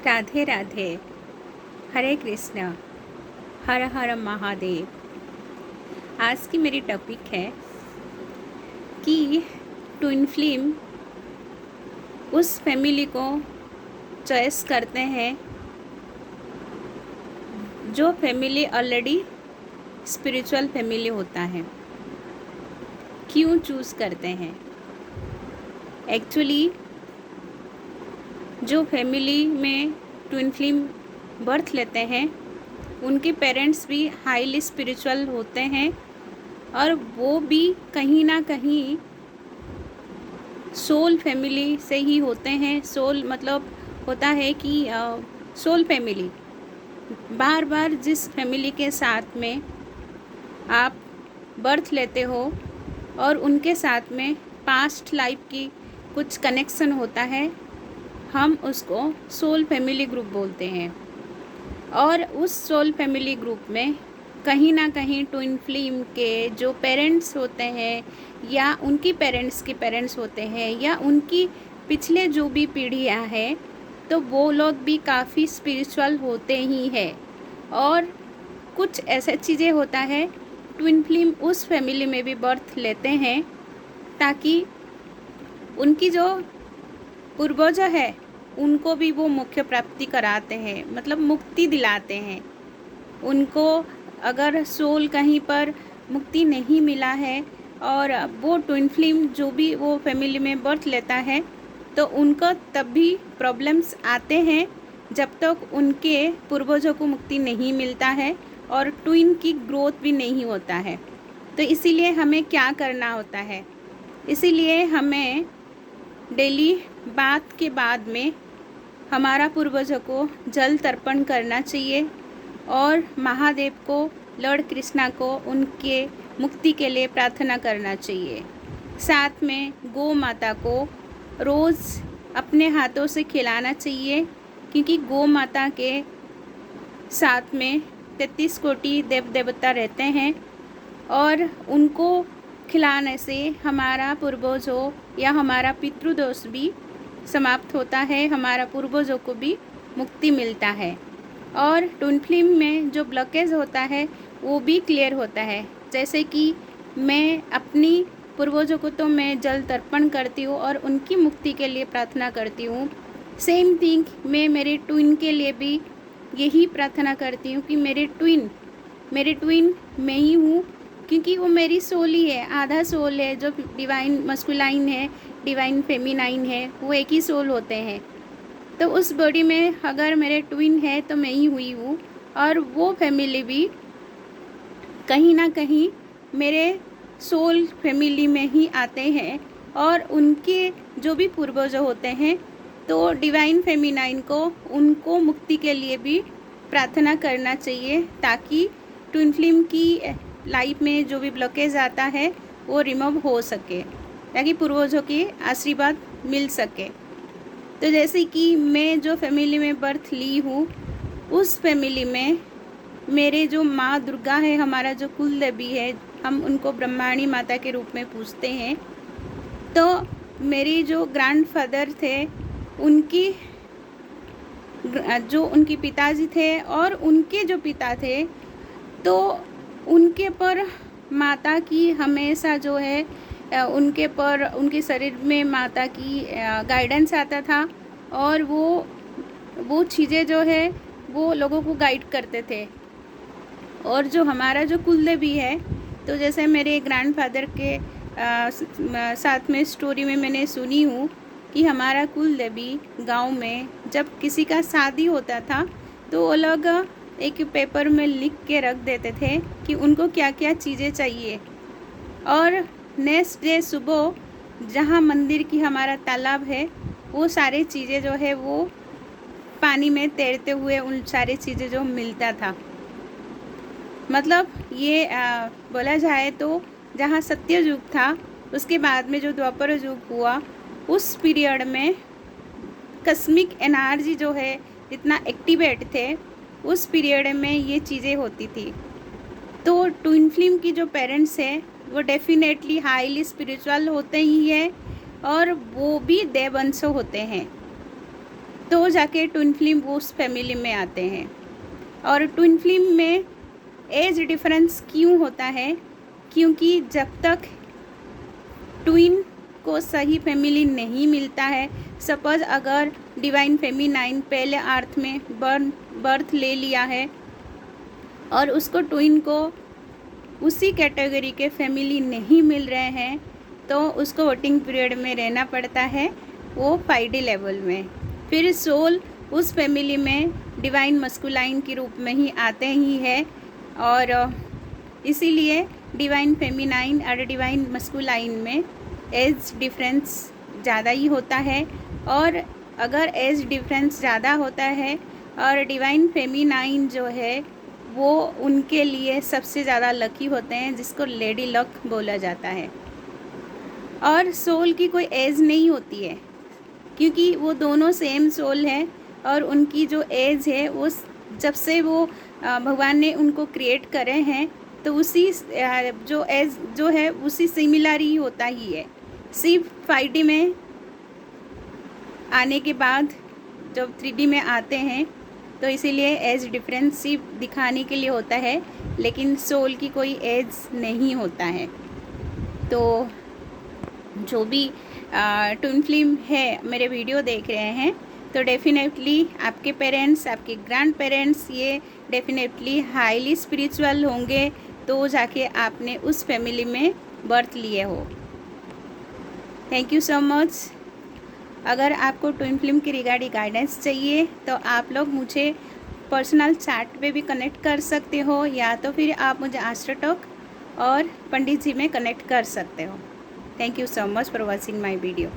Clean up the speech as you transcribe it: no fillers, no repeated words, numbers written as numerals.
राधे राधे। हरे कृष्ण। हर हर महादेव। आज की मेरी टॉपिक है कि ट्विन फ्लेम उस फैमिली को चॉइस करते हैं जो फैमिली ऑलरेडी स्पिरिचुअल फैमिली होता है। क्यों चूज़ करते हैं? एक्चुअली जो फैमिली में ट्विन फ्लेम बर्थ लेते हैं उनके पेरेंट्स भी हाईली स्पिरिचुअल होते हैं और वो भी कहीं ना कहीं सोल फैमिली से ही होते हैं। सोल मतलब होता है कि सोल फैमिली बार बार जिस फैमिली के साथ में आप बर्थ लेते हो और उनके साथ में पास्ट लाइफ की कुछ कनेक्शन होता है, हम उसको सोल फैमिली ग्रुप बोलते हैं। और उस सोल फैमिली ग्रुप में कहीं ना कहीं ट्विन फ्लेम के जो पेरेंट्स होते हैं या उनकी पेरेंट्स के पेरेंट्स होते हैं या उनकी पिछले जो भी पीढ़ियाँ हैं, तो वो लोग भी काफ़ी स्पिरिचुअल होते ही हैं। और कुछ ऐसा चीज़ें होता है, ट्विन फ्लेम उस फैमिली में भी बर्थ लेते हैं ताकि उनकी जो पूर्वज है उनको भी वो मुख्य प्राप्ति कराते हैं, मतलब मुक्ति दिलाते हैं। उनको अगर सोल कहीं पर मुक्ति नहीं मिला है और वो ट्विन फ्लेम जो भी वो फैमिली में बर्थ लेता है तो उनको तब भी प्रॉब्लम्स आते हैं जब तक उनके पूर्वजों को मुक्ति नहीं मिलता है और ट्विन की ग्रोथ भी नहीं होता है। तो इसीलिए हमें क्या करना होता है? इसीलिए हमें डेली बात के बाद में हमारा पूर्वजों को जल तर्पण करना चाहिए और महादेव को, लॉर्ड कृष्णा को उनके मुक्ति के लिए प्रार्थना करना चाहिए। साथ में गौ माता को रोज़ अपने हाथों से खिलाना चाहिए, क्योंकि गौ माता के साथ में 33 कोटि देव देवता रहते हैं और उनको खिलाने से हमारा पूर्वजों या हमारा पितृदोष भी समाप्त होता है, हमारा पूर्वजों को भी मुक्ति मिलता है। और ट्विन फ्लेम में जो ब्लॉकेज होता है वो भी क्लियर होता है। जैसे कि मैं अपनी पूर्वजों को तो मैं जल तर्पण करती हूँ और उनकी मुक्ति के लिए प्रार्थना करती हूँ। सेम थिंग मैं मेरे ट्विन के लिए भी यही प्रार्थना करती हूँ कि मेरे ट्विन मैं ही हूँ, क्योंकि वो मेरी सोल ही है, आधा सोल है। जो डिवाइन मस्कुलाइन है, डिवाइन फेमिनाइन है, वो एक ही सोल होते हैं। तो उस बॉडी में अगर मेरे ट्विन है तो मैं ही हुई हूँ और वो फैमिली भी कहीं ना कहीं मेरे सोल फैमिली में ही आते हैं। और उनके जो भी पूर्वज होते हैं तो डिवाइन फेमिनाइन को उनको मुक्ति के लिए भी प्रार्थना करना चाहिए, ताकि ट्विन फ्लेम की लाइफ में जो भी ब्लॉकेज आता है वो रिमूव हो सके, ताकि पूर्वजों की आशीर्वाद मिल सके। तो जैसे कि मैं जो फैमिली में बर्थ ली हूँ उस फैमिली में मेरे जो माँ दुर्गा है, हमारा जो कुल देवी है, हम उनको ब्रह्माणी माता के रूप में पूजते हैं। तो मेरे जो ग्रैंडफादर थे उनकी जो उनके पिताजी थे और उनके जो पिता थे, तो उनके पर माता की हमेशा जो है उनके पर उनके शरीर में माता की गाइडेंस आता था और वो चीज़ें जो है वो लोगों को गाइड करते थे। और जो हमारा जो कुलदेवी है, तो जैसे मेरे ग्रैंडफादर के साथ में स्टोरी में मैंने सुनी हूँ कि हमारा कुलदेवी गांव में जब किसी का शादी होता था तो वो लोग एक पेपर में लिख के रख देते थे कि उनको क्या क्या चीज़ें चाहिए। और नेक्स्ट डे सुबह जहाँ मंदिर की हमारा तालाब है, वो सारी चीज़ें जो है वो पानी में तैरते हुए उन सारी चीज़ें जो मिलता था। मतलब ये बोला जाए तो जहाँ सत्य युग था उसके बाद में जो द्वापर युग हुआ, उस पीरियड में कस्मिक एनर्जी जो है इतना एक्टिवेट थे, उस पीरियड में ये चीज़ें होती थी। तो ट्विन फ्लेम की जो पेरेंट्स हैं वो डेफिनेटली हाईली स्पिरिचुअल होते ही है और वो भी देववंश होते हैं। तो जाके ट्विन फ्लेम उस फैमिली में आते हैं। और ट्विन फ्लेम में एज डिफरेंस क्यों होता है? क्योंकि जब तक ट्विन को सही फैमिली नहीं मिलता है, सपोज अगर डिवाइन फेमिनाइन पहले अर्थ में बर्थ ले लिया है और उसको ट्विन को उसी कैटेगरी के फैमिली नहीं मिल रहे हैं, तो उसको वोटिंग पीरियड में रहना पड़ता है, वो 5D लेवल में। फिर सोल उस फैमिली में डिवाइन मस्कुलाइन के रूप में ही आते ही है, और इसीलिए डिवाइन फेमिनाइन और डिवाइन मस्कुलाइन में एज डिफरेंस ज़्यादा ही होता है। और अगर एज डिफरेंस ज़्यादा होता है और डिवाइन फेमिनाइन जो है वो उनके लिए सबसे ज़्यादा लकी होते हैं, जिसको लेडी लक बोला जाता है। और सोल की कोई एज नहीं होती है, क्योंकि वो दोनों सेम सोल है, और उनकी जो एज है वो जब से वो भगवान ने उनको क्रिएट करे हैं, तो उसी जो एज जो है उसी सिमिलर ही होता ही है। सिर्फ 5D में आने के बाद जब 3D में आते हैं तो इसीलिए एज डिफरेंस सिर्फ दिखाने के लिए होता है, लेकिन सोल की कोई एज नहीं होता है। तो जो भी ट्विन फ्लेम है मेरे वीडियो देख रहे हैं, तो डेफिनेटली आपके पेरेंट्स, आपके ग्रैंड पेरेंट्स ये डेफिनेटली हाईली स्पिरिचुअल होंगे, तो जाके आपने उस फैमिली में बर्थ लिए हो। Thank you so much. अगर आपको ट्विन फ्लेम की रिगार्डिंग गाइडेंस चाहिए तो आप लोग मुझे पर्सनल चैट पे भी कनेक्ट कर सकते हो, या तो फिर आप मुझे एस्ट्रोटॉक और पंडित जी में कनेक्ट कर सकते हो। Thank you so much for watching my video.